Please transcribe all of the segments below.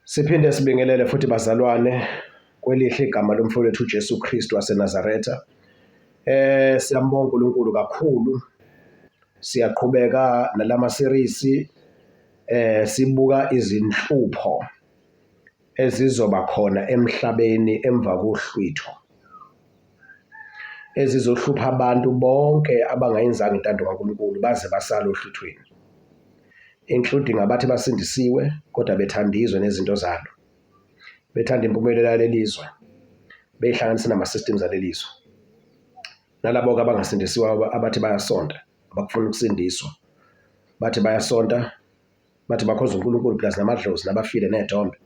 Siphinde sibingelele futhi bazalwane kwelihle igama lomfowethu uJesu Kristu waseNazaretha. Siyambonga uNkulunkulu kakhulu. Siyaqhubeka nalama series sibuka izinhlupho ezizoba khona emhlabeni emva kohlwitho. Ezizohlupha abantu bonke abangayenzanga intando kaNkulunkulu baze basala ohlwithweni. Including abathi basindisiwe kodwa bethandizwe nezinto zalo. Bethanda impumelelo yalelizwe. Beyihlanganisa nama-systems alelizwe. Nalabo abangasindisiwe abathi bayasonta, abakufuna ukusindiswa. Bathi bayasonta, bathi bakhoza uNkulunkulu plus namadlozi nabafile nedombe.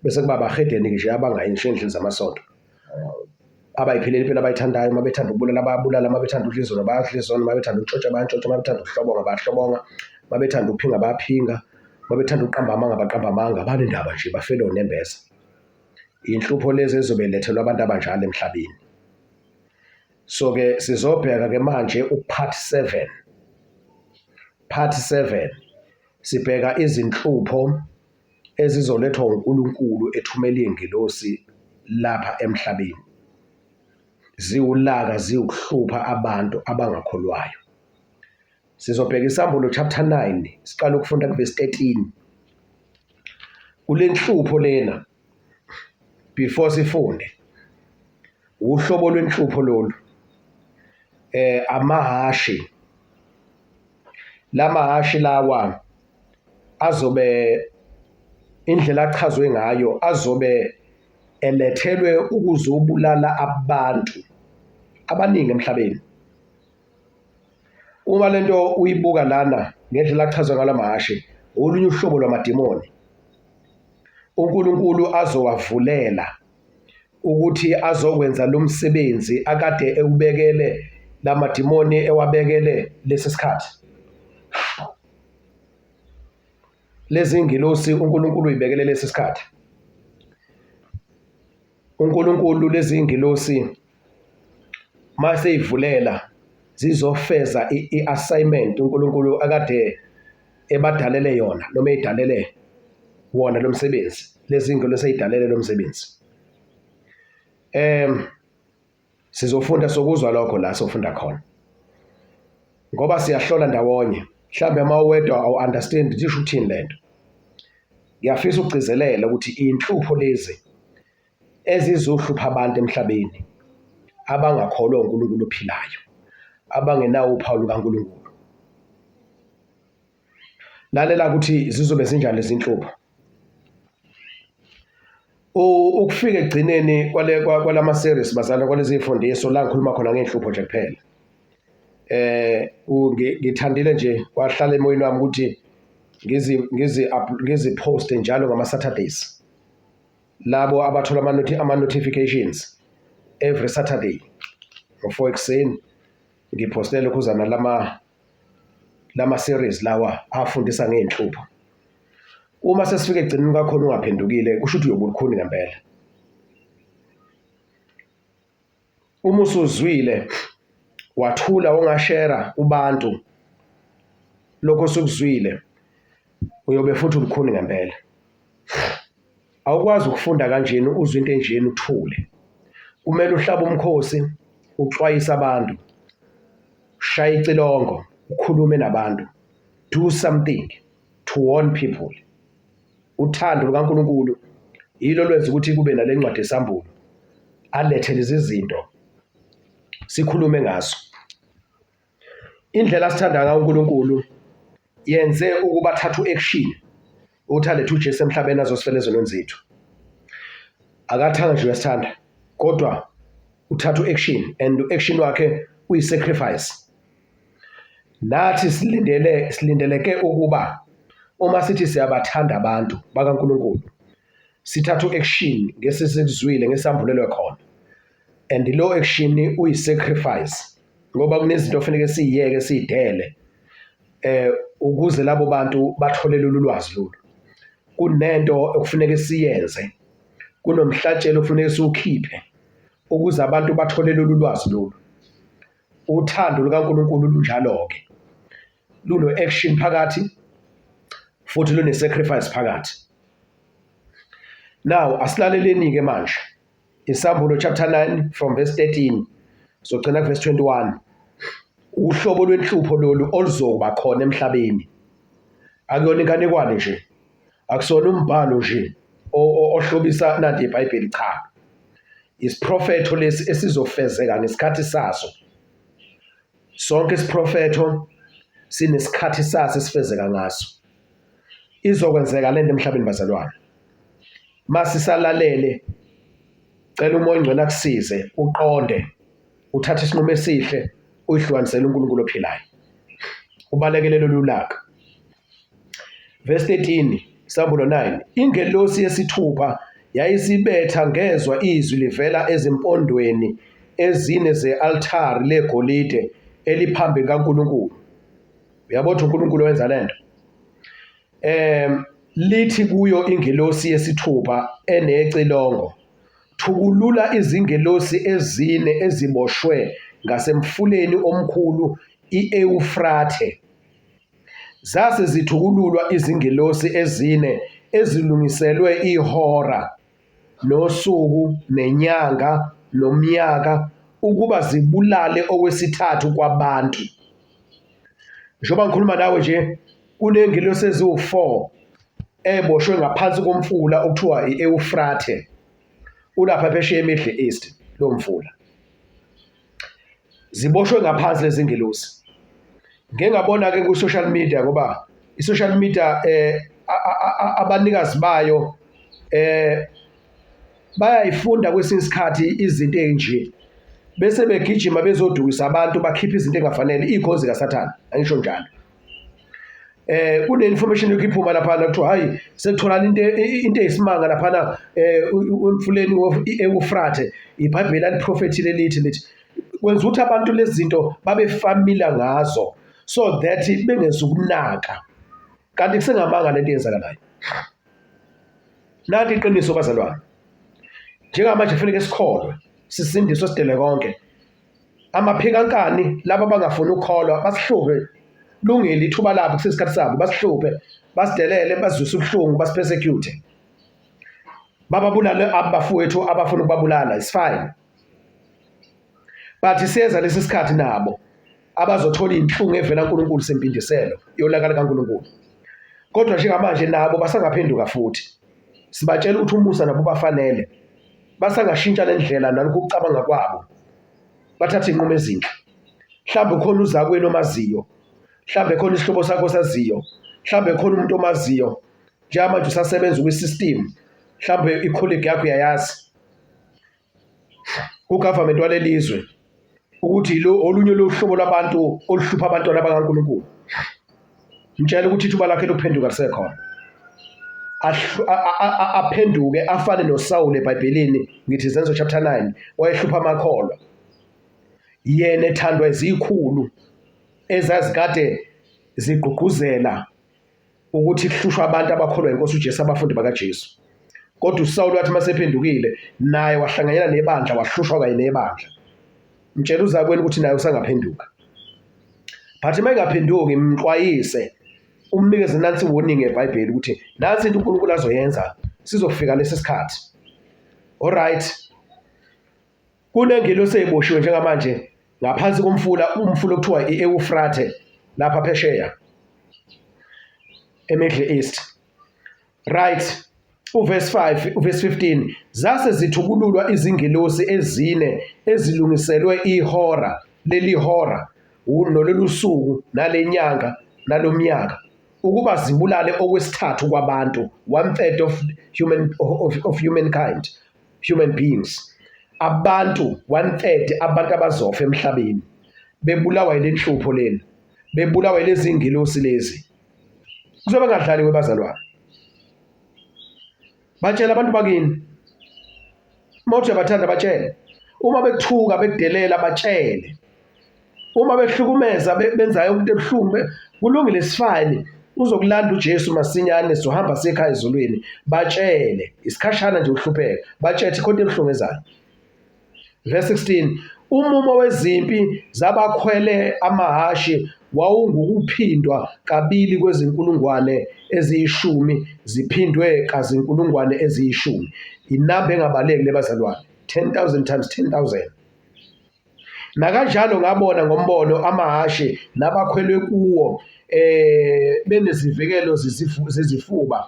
Bese kuba abahedeni nje abangayisho endlini zamasonto. Abayiphilela impilo abayithandayo, mabethanda ukubulala bayabulala, mabethanda udla izona bayadla izona, mabethanda ukutshontsha bayantshontsha, mabethanda ukuhlobonga bayahlobonga, mabethanda ukuphinga bayaphinga, mabethanda uqamba amanga baqamba amanga, banendaba nje bafele onembeza. Inhlupho lezi ezobelethelwa abantu abanjalo emhlabeni. So ke sizobheka ke manje upart 7. Part 7 sibheka izinhlupho ezizolethwa uNkulunkulu ethumela ingilosi lapha emhlabeni. Ziwulaka ziwukuhlupha abantu abangakholwayo. Sizobheka isambulo chapter 9 siqala ukufunda kuverse 13. Kulenhlupho lena before sifunde uhlobo lwenhlupho lolu amahashi. Lamahashi lawa azobe indlela achazwe ngayo azobe elethelwe ukuzobulala abantu abaningi emhlabeni. Uma lento uyibuka lana ngendlela achazwe ngalamahashi olunye uhlobo lwamadimoni. uNkulunkulu azowavulela ukuthi azokwenza lo msebenzi akade ewubekele lamadimoni ewabekele lesi sikhathi. Lezi ingilosi uNkulunkulu uyibekele lesi sikhathi. uNkulunkulu lezi ingilosi mase ivulela zizofeza i-assignment uNkulunkulu akade ebadalele yona noma edalele wona lo msebenzi. Lezi ingilosi ezidalele lo msebenzi. Sizofunda sokuzwa lokho la sofunda khona. Ngoba siyahlola ndawonye. Mhlambe mawedwa awu understand disho uthini lento. Ngiyafisa ukugcizelela ukuthi inhlupho lezi ezizohlupha abantu emhlabeni abangakholwa uNkulunkulu ophilayo, abangenawo uphawu lukaNkulunkulu. Lalela ukuthi zizobe zinjani lezi inhlupho. Ukufika egcineni kwalama series bazana kwalezi imfundiso la ngikhuluma khona ngenhlupho nje kuphela. Ngithandile nje kwahlala emoyeni wami ukuthi ngizi post njalo ngama Saturdays. Labo abathola ama notifications every Saturday ngo4 ekseni ngipostele kuzana lama series lawa afundisa ngenhlupho. Uma sesifike egcineni kakhona ungaphendukile kusho ukuthi uyobulukhuni ngempela. Uma usuzwile wathula ongashare kubantu lokho sokuzwile uyobe futhi ulukhuni ngempela. Awukwazi ukufunda kanjeni uzwe into enjeni uthule. Kumele uhlaba umkhosi uxwayisa abantu. Shaya icilongo ukhulume nabantu. Do something to warn people. Uthando lukaNkulunkulu yilo lwenza ukuthi kube nalencwadi esambulo alethe lezi zinto sikhulume ngazo. Indlela sithanda ngayo uNkulunkulu yenze ukuba thathu action ukuthi alethe uJesu emhlabeni azosifela ezonweni zethu. Akathanga nje uyasithanda kodwa uthathu action and action wakhe uyisacrifice. Nathi silindeleke ukuba uma sithi siyabathanda abantu bakaNkulunkulu sithathu action ngesesikuzwile ngesambulelwe khona. And lo action uyisacrifice ngoba kunezinto ofanele siyeke sidele ukuze labo bantu bathole lolu lwazi lolu. Kunento okufanele siyenze. Kunomhlatshelo ofanele siwukhiphe ukuze abantu bathole lolu lwazi lolu. Uthando lukaNkulunkulu lunjalo ke. Luno action phakathi futhi lune sacrifice phakathi. Now asilaleleni-ke manje Isambulo chapter 9 from verse 13 sogcina verse 21. Uhlobo lwenhlupho lolu oluzoba khona emhlabeni akuyona inganekwane nje, akusona umbhalo nje ohlobisa nanti iBhayibheli, cha, isiprofetho lesi esizofezeka ngesikhathi saso. Sonke isiprofetho sinesikhathi saso esifezeka ngaso. Izokwenzeka lento emhlabeni bazalwane. Masisalalele, cela umoya ongcwele akusize uqonde, uthathe isinqumo esihle, uyihlukanisele uNkulunkulu ophilayo. Ubalekele lolu laka. Verse 13, Isambulo 9. Ingelosi yesithupha yayisibetha ngezwa izwi livela ezimpondweni ezine ze-altari legolide eliphambi kaNkulunkulu. Uyabona uNkulunkulu wenza lento. Lithi kuyo ingelosi yesithupha enecilongo, thukulula izingelosi ezine eziboshwe ngasemfuleni omkhulu i-Eufrate. Zase zithukululwa izingelosi ezine ezilungiselwe ihora nosuku nenyanga nomnyaka ukuba zibulale okwesithathu kwabantu. Njoba ngikhuluma nawe nje kunengelosi eziwu-4 eboshwe ngaphansi komfula okuthiwa i-Eufrate, ulapha phesheya eMiddle East lo mfula. Ziboshwe ngaphansi lezi ngelosi. Ngeke ngabona-ke ku-social media ngoba i-social media abanikazi bayo bayayifunda kwesinye isikhathi izinto ezinje bese begijima bezodukisa abantu bakhipha izinto engafanele, ikhozi kaSathane, angisho njalo. Kune-information yokuphuma laphana kuthiwa hayi sekutholana into eyisimanga laphana emfuleni i-Eufrate, iBhayibheli aliprofethile lithi kwenza ukuthi abantu lezi zinto babe familiar ngazo so that bengezukunaka, kanti kusengamanga lento eyenzakalayo. Nanti iqiniso bazalwane, njengamanje kufanele sikholwe sisindiswe sidele konke. Amaphikankani laba abangafuni ukukholwa basihluphe, lungile ithuba labo kusesikhathi sabo, basihluphe, basidelele, bazwise ubuhlungu, basipersecute, bababulale abafowethu abafuna ukubabulala, it's fine. But siyeza lesi sikhathi nabo abazothola inhlungu evela kuNkulunkulu sempindiselo yolaka likaNkulunkulu. Kodwa njengamanje nabo basangaphenduka futhi. Sibatshela ukuthi umusa nabo bafanele. Basangashintsha lendlela nalokho ukucabanga kwabo. Bathatha inqumo ezinhle. Mhlawumbe khona uzakwenu omaziyo. Mhlawumbe khona isihlobo sakho saziyo. Mhlawumbe khona umuntu omaziyo. Njengamanje usasebenza kwi-system. Mhlawumbe i-colleague yakho uyayazi. Ugovernment walelizwe ukuthi lo olunye lohlobo labantu oluhlupha abantwana bakaNkulunkulu. Ngitshela ukuthi ithuba lakhe lokuphenduka lisekhona. Aphenduke afane noSawule eBhayibhelini, ngithi Izenzo chapter 9, wayehlupha amakholwa. Yena ethandwa izikhulu ezazikade zigqugquzela ukuthi kuhlushwe abantu abakholwa inkosi uJesu, abafundi bakaJesu. Kodwa uSawule wathi masephendukile naye wahlanganyela nebandla, wahlushwa kanye nebandla. Ngitshela uzakwenu ukuthi naye usangaphenduka. But uma engaphenduki mxwayise, umnikeze nansi warning eBhayibheli ukuthi nansi into uNkulunkulu azoyenza sizofika lesi sikhathi. Alright. Kunengelosi eyiboshiwe njengamanje ngaphansi komfula, umfula okuthiwa i-Eufrate lapha phesheya eMiddle East. Right. Verse 5, verse 15, zase zithukululwa izingelosi ezine ezilungiselwe ihora, leli hora nololu suku nalenyanga nalomnyaka ukuba zibulale okwesithathu kwabantu, 1/3 of humankind, human beings. Abantu 1/3 abantu abazofa emhlabeni bebulawa yile nhlupho leni, bebulawa lezi zingelosi lezi. Kuzobe ngadlaliwe bazalwane. Batshela abantu bakini. Uma uthi uyabathanda batshele. Uma bekuthuka bekudelela batshele. Uma behlukumeza benza yonke into ebuhlungu kulungile, sifane. Uzokulanda uJesu masinyane sohamba sekhaya ezulwini. Batshele isikhashana nje uhlupheka. Batshele konke ebuhlungu ezayo. Verse 16, umumo wezimpi zabakhwele amahashi wawungukuphindwa kabili kwezinkulungwane eziyishumi ziphindwe kazinkulungwane eziyishumi. Inamba engabaleki lebazalwane, 10,000 times 10,000. Nakanjalo ngabona ngombono amahhashi nabakhwelwe kuwo benezivikelo zezifuba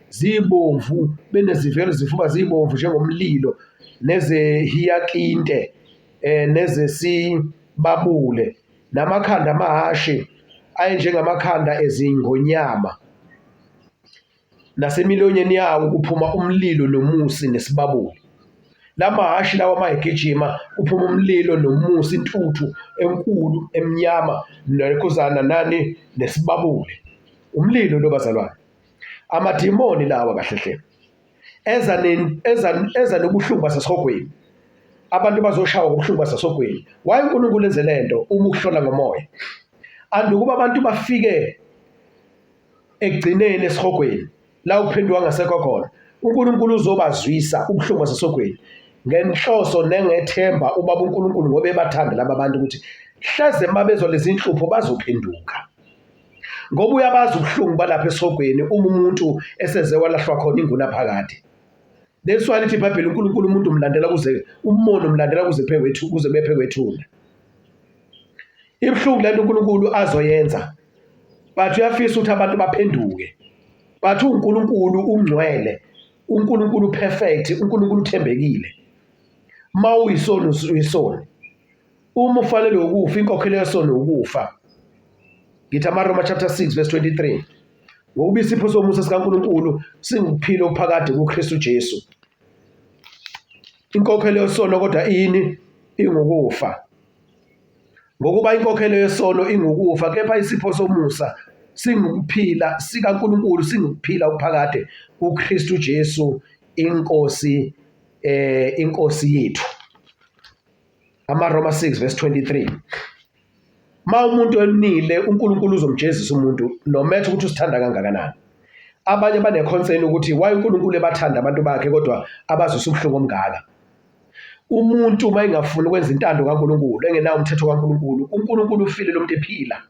zibomvu, benezivikelo zezifuba zibomvu njengomlilo, nezehiyakinte nezesibabule, namakhanda amahhashi ayenjengamakhanda ezingonyama, nasemilonyeni yawo kuphuma umlilo nomusi nesibabule. Lamahhashi lawa mayegijima kuphuma umlilo nomusi, intuthu enkulu emnyama nekhuzana nani nesibabule. Umlilo lo bazalwane. Amadimoni lawa kahle hle eza nobuhlungu basesihogweni. Abantu bazoshawa ngobuhlungu basesihogweni. Why uNkulunkulu enze lento uma ukuhlola ngomoya? Andukuba abantu bafike ekugcineni esihogweni la uphenduka ngasekho khona. uNkulunkulu uzobazwisa ubuhlungu basesihogweni ngenhloso nengethemba ubaba uNkulunkulu ngoba ebathanda laba bantu ukuthi hleze mabezwa lezi inhlupho bazophenduka. Ngoba uyabazi ubuhlungu balapha esihogweni uma umuntu eseze walahlwa khona inguna phakade. That's why lithi iBhayibheli uNkulunkulu umuntu umlandela kuze umono umlandela kuze bephe kwethuna. Ibhlungu lento uNkulunkulu azoyenza. But uyafisa ukuthi abantu baphenduke. But uNkulunkulu ungcwele, uNkulunkulu perfect, uNkulunkulu uthembekile. Ma uyisono uyisono. Uma ufanele ukufa, inkokhelo yesono ukufa. Ngithi amaRoma chapter 6 verse 23. Ngokuba isipho somusa sikaNkulunkulu singukuphila okuphakade kuKristu Jesu. Inkokhelo yesono kodwa ini ingukufa. Ngokuba inkokhelo yesono ingukufa, kepha isipho somusa singukuphila sikaNkulunkulu, singukuphila okuphakade kuKristu Jesu inkosi yethu. AmaRoma 6 verse 23. Ma umuntu enile uNkulunkulu uzomjezisa umuntu no matter ukuthi usithanda kangakanani. Abanye baneconcern ukuthi why uNkulunkulu ebathanda abantu bakhe kodwa abazwisa ubuhlungu omngaka. Umuntu mayengafuni ukwenza intando kaNkulunkulu, engenawo umthetho kaNkulunkulu, uNkulunkulu ufile lo muntu ephila.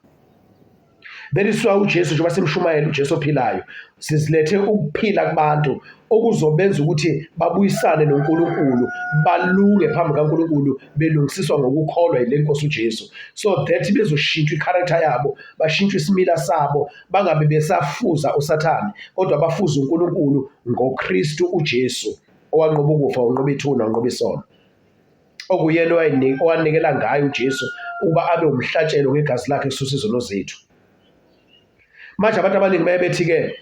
That is why uJesu njengoba simshumayela uJesu ophilayo, sizilethe ukuphila kubantu okuzobenza ukuthi babuyisane noNkulunkulu, balunge phambi kaNkulunkulu, belungisiswa ngokukholwa yile Nkosi uJesu. So that bezoshintsha icharacter yabo, bashintshe isimila sabo, bangabe besafuza uSathane, kodwa bafuza uNkulunkulu ngoKristu uJesu, owanqoba ukufa, wanqoba ithuna, wanqoba isono. Okuyena owanikela ngayo uJesu uba abe umhlatshelo ngegazi lakhe esusa izono zethu. Manje abantu abaningi bayebethi-ke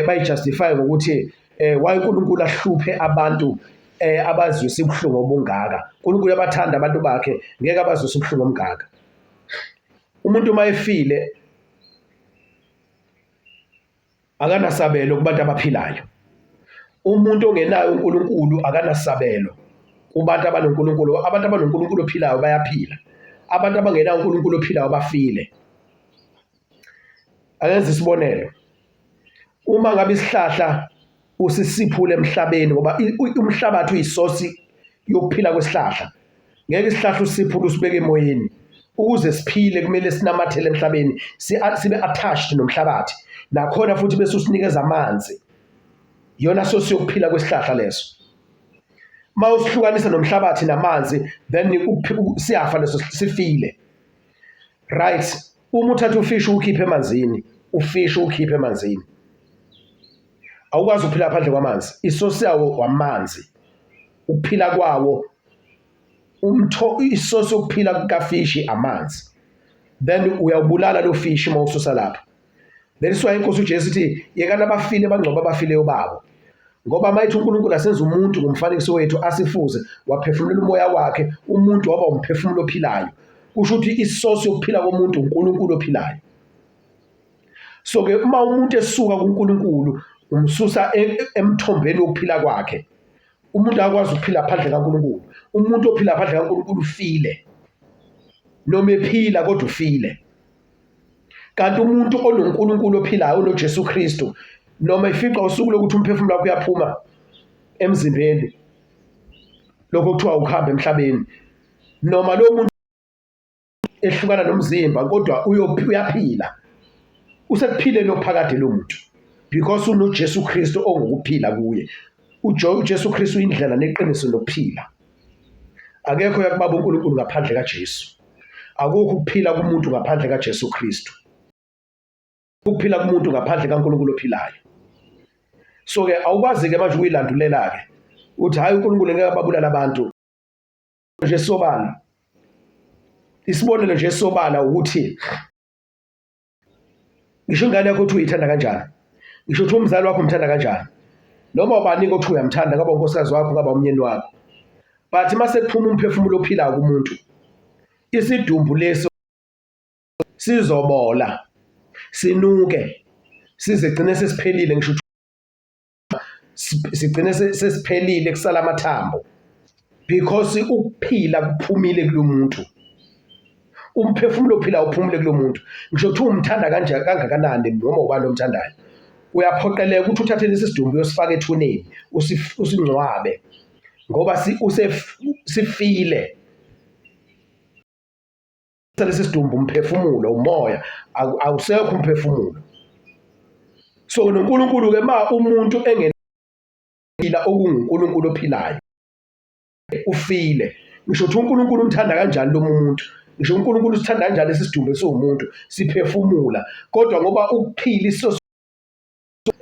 bayijustify ngokuthi why uNkulunkulu ahluphe abantu abazwisa ubuhlungu obungaka. uNkulunkulu yabathanda abantu bakhe, ngeke abazwisa ubuhlungu omngaka. Umuntu mayefile akanasabelo kubantu abaphilayo. Umuntu ongenayo uNkulunkulu akanasabelo kubantu abanoNkulunkulu. Abantu abanoNkulunkulu ophilayo bayaphila. Abantu abangenayo uNkulunkulu ophilayo bafile. Akenze isibonelo. Uma ngabe isihlahla usisiphule emhlabeni ngoba umhlabathi uyisosi yokuphila kwesihlahla. Ngeke isihlahla usiphule usibeke emoyeni. Ukuze siphile kumele sinamathele emhlabeni, sibe attached nomhlabathi. Nakhona futhi bese usinikeza amanzi. Yona sosi yokuphila kwesihlahla leso. Ma usihlukanisa nomhlabathi namanzi, then siyafa leso sifile. Right. Uma uthatha ufishi ukhiphe emanzini, ufishi ukhiphe emanzini, awukwazi ukuphila phandle kwamanzi. Isosi yawo wamanzi, ukuphila kwawo isosi yokuphila kafishi amanzi. Then uyawubulala lo fishi uma ususa lapha. That is why iNkosi uJesu ithi yekana abafile bangcwaba abafileyo babo. Ngoba mayithi uNkulunkulu asenza umuntu ngomfanekiso wethu asifuze, waphefumulela umoya wakhe, umuntu waba umphefumulo ophilayo. Kusho ukuthi isosi yokuphila komuntu uNkulunkulu ophilayo. So ke uma umuntu esuka kuNkulunkulu umsusa emthombeni wokuphila kwakhe. Umuntu akwazi ukuphila phandle kaNkulunkulu. Umuntu ophila phandle kaNkulunkulu ufile. Noma ephila kodwa ufile. Kanti umuntu onoNkulunkulu ophilayo, unoJesu Kristu, noma ifica usuku lokuthi umphefumulo wakhe uyaphuma emzimbeni, lokho kuthiwa ukuhamba emhlabeni, noma lo muntu ehlukana nomzimba kodwa uyaphila usekuphileni ophakade lo muntu because unoJesu Kristu ongukuphila kuye. uJesu Kristu indlela neqiniso lokuphila. Akekho yakubaba uNkulunkulu ngaphandle kaJesu. Akukho ukuphila kumuntu ngaphandle kaJesu Kristu. Ukuphila kumuntu ngaphandle kaNkulunkulu ophilayo. So ke awukwazi ke manje ukuyilandulela ke uthi hayi uNkulunkulu ngeke babulala abantu nje sobala. Isibonelo nje sobala ukuthi ngisho ingane yakho uthi uyithanda kanjani, ngisho ukuthi umzali wakho umthanda kanjani, noma ubani ukuthi uyamthanda, ngaba unkosikazi wakho ngaba umnyeni wakho, but mase kuphuma umphefumulo ophilayo kumuntu, isidumbu leso sizobola sinuke size gcine sesiphelile. Ngisho sigcine sesiphelile kusala amathambo because ukuphila kuphumile kulomuntu, umphefumulo ophilayo uphumule kulomuntu. Ngisho ukuthi umthanda kangakanani noma ubani omthandayo, uyaphoqeleka ukuthi uthathe lesi sidumbu uyosifaka ethuneni usingcwabe ngoba sifile. Lesi sidumbu umphefumulo, umoya, awusekho umphefumulo. So noNkulunkulu ke ma umuntu engenila okunguNkulunkulu ophilayo ufile. Ngisho ukuthi uNkulunkulu umthanda kanjani lo muntu, ngisho uNkulunkulu usithanda kanjani lesi sidumbu esiwumuntu siphefumula, kodwa ngoba ukuphila iso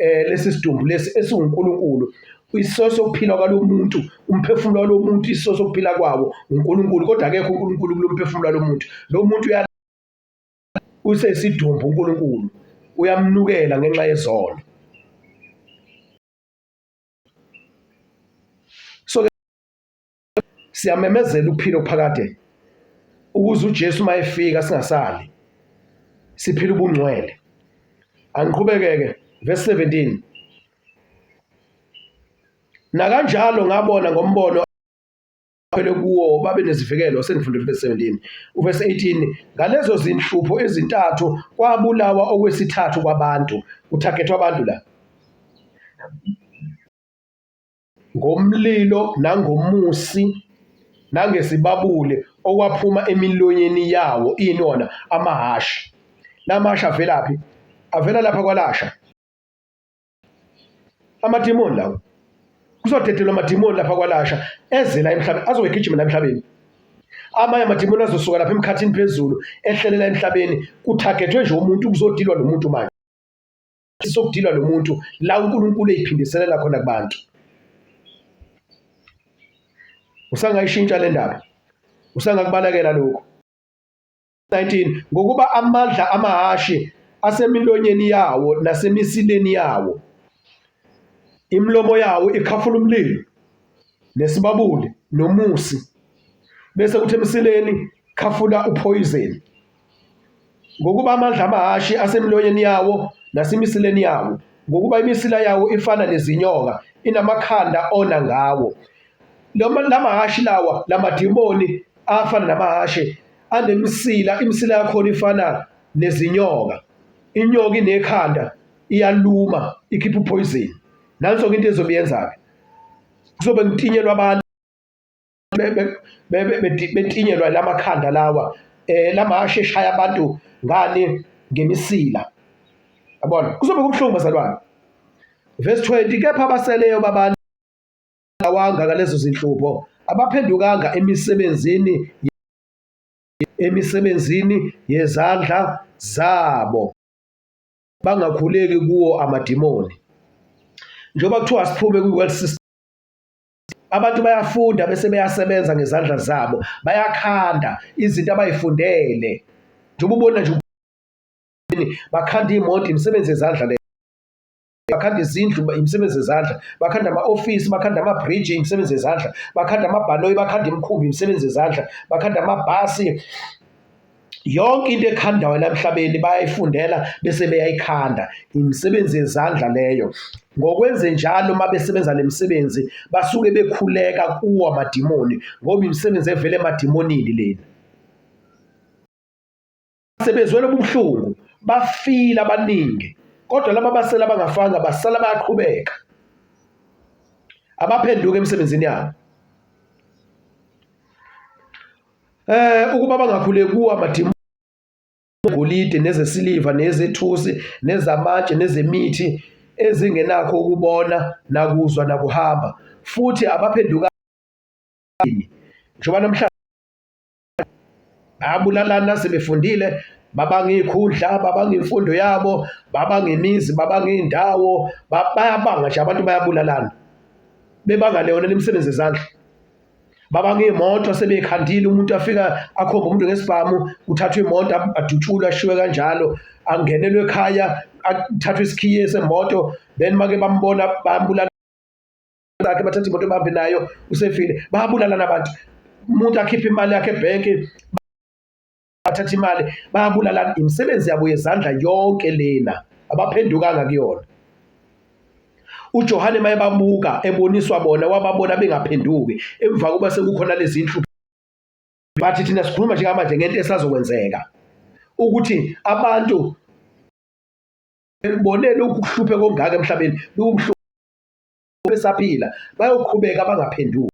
lesi sidumbu lesi esiwuNkulunkulu, isoso sokuphila kwalo muntu, umphefumulo walo muntu, isoso sokuphila kwawo uNkulunkulu, kodwa akekho uNkulunkulu kulo mphefumulo walo muntu. Lo muntu usesidumbu uNkulunkulu uyamnukela ngenxa yezono. So siyamemezela ukuphila ophakade ukuze uJesu mayefika singasali siphila ubungcwele. Angiqhubeke-ke verse 17. Nakanjalo ngabona ngombono phele kuwo babe nezivikelo, sengifundile verse 17. Uverse 18, ngalezo zinhlupho ezintathu kwabulawa okwesithathu kwabantu. Uthagethwa abantu la ngomlilo nangomusi nangesibabule okwaphuma emilonyeni yawo inona amahashi. Namahashi avelaphi? Avela lapha kwalasha. Amadimoni lawo kuzodedela amadimoni lapha kwalasha eze la emhlabeni, azogijima la emhlabeni. Amanye amadimoni azosuka lapha emkhathini phezulu ehlelela emhlabeni. Kuthagethwe nje umuntu kuzodilwa lo muntu manje. Sokudilwa lo muntu la uNkulunkulu eyiphindiselela khona kubantu. Usangayishintsha le ndaba, usangakubalekela lokho. 19, ngokuba amandla amahashi asemilonyeni yawo nasemisileni yawo, imlomo yawo ikhafula umlilo nesibabuli nomusi, bese kuthi emsileni khafula upoison. Ngokuba amandla amahashi asemilonyeni yawo nasemisileni yawo, ngokuba imisila yawo ifana nezinyoka, inamakhanda ona ngawo. Lamahashi lawa, lamadimoni afana namahashi anemisila, imisila yakhona ifana nezinyoka. Inyoka inekhanda, iyaluma, ikhipha upoison. Nanso into ezobenza-ke, kuzobe ngitinyelwa abantu betinyelwa lamakhanda lawa, lamahashi eshaya abantu ngani ngemisila. Yabona kuzobe kubuhlungu bazalwane. Verse 20, kepha abaseleyo babantu awanga ngalezo zinhlupho abaphendukanga emisebenzini yezandla zabo, bangakhuleki kuwo amadimoni. Njengoba kuthiwa siphume kwi-world system, abantu bayafunda bese beyasebenza ngezandla zabo, bayakhanda izinto abayifundele. Njengoba ubona nje bakhanda imoto, imisebenzi yezandla le. Bakhanda izindlu, imisebenzi yezandla. Bakhanda ama-ofisi, bakhanda ama-bridge, imisebenzi yezandla. Bakhanda amabhanoyi, bakhanda imikhumbi, imisebenzi yezandla. Bakhanda amabhasi. Yonke into ekhandayo la emhlabeni bayayifundela bese beyayikhanda, imisebenzi yezandla leyo. Ngokwenze njalo uma besebenza le misebenzi basuke bekhuleka kuwo amadimoni, ngoba imisebenzi evele emadimonini lena. Sebezwela ubuhlungu, bafila abaningi, kodwa laba basela abangafanga basala bayaqhubeka, abaphenduka emsebenzini yabo. ukuba bangakhule kuwo amadimoni egolide nezesiliva nezethusi nezamatshe nezemithi ezingenakho ukubona nakuzwa nakuhamba futhi abaphenduka njengoba namhlanje bayabulalana sebefundile, babanga iy'khundla, babanga imfundo yabo, babanga imizi, babanga iy'ndawo, bayabanga nje abantu bayabulalana bebanga leyona imisebenzi yezandla. Babanga iy'moto sebey'khandile, umuntu afika akhombe umuntu ngesibhamu, kuthathwa imoto adutshulwe ashiywe kanjalo, angenelwe ekhaya athathwe isikhiye semoto, then make bambona bayambulala yakhe bathatha imoto bahambe nayo usefile, bayabulalana abantu. Umuntu akhiphe imali yakhe ebhenki bathatha imali, bayabulalana. Imisebenzi yabo yezandla yonke lena abaphendukanga kuyona. uJohane maye babuka eboniswa bona wababona bengaphenduki emva kuba sekukhona lezi inhlupho. Bathi thina sikhuluma nje manje ngento esazokwenzeka ukuthi abantu bonele ukuhlupheka kongaka emhlabeni lubuhlungu besaphila bayoqhubeka bangaphenduki.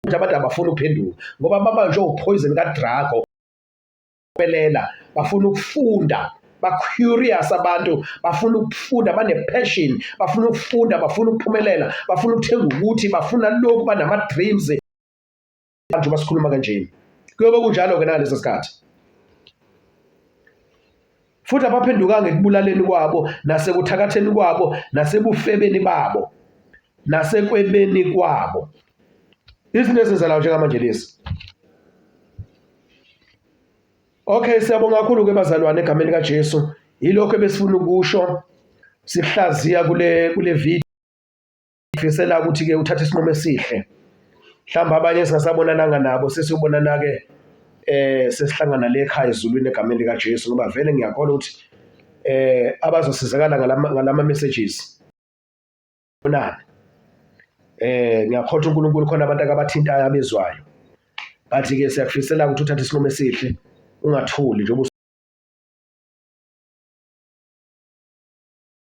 Abantu abafuna ukuphenduka ngoba babanjwe uphoyizeni kaDraco belela, bafuna ukufunda, ba-curious abantu, bafuna ukufunda, bane-passion, bafuna ukufunda, bafuna ukuphumelela, bafuna ukuthenga ukuthi, bafuna lokhu, banama-dreams. Manje basikhuluma kanjeni kuyobe kunjalo-ke ngalesi sikhathi futhi abaphendukanga ekubulaleni kwabo nasekuthakatheni kwabo nasebufebeni babo nasekwebeni kwabo. Izinto ezenzalayo njengamanje lezi. Okay, siyabonga kakhulu-ke bazalwane egameni kaJesu. Yilokho ebesifuna ukusho sihlaziya kule video. Ngifisela ukuthi-ke uthathe isinqumo esihle. Mhlawumbe abanye singasabonananga nabo sesibonana-ke sesihlangana le ekhaya ezulwini egameni likaJesu ngoba vele ngiyakholwa ukuthi abazosizakala ngalama messages bonana. Ngiyakholwa uNkulunkulu khona abantu akabathintayo abezwayo. Bathi-ke siyakufisela ukuthi uthathe isinqumo esihle, ungathuli nje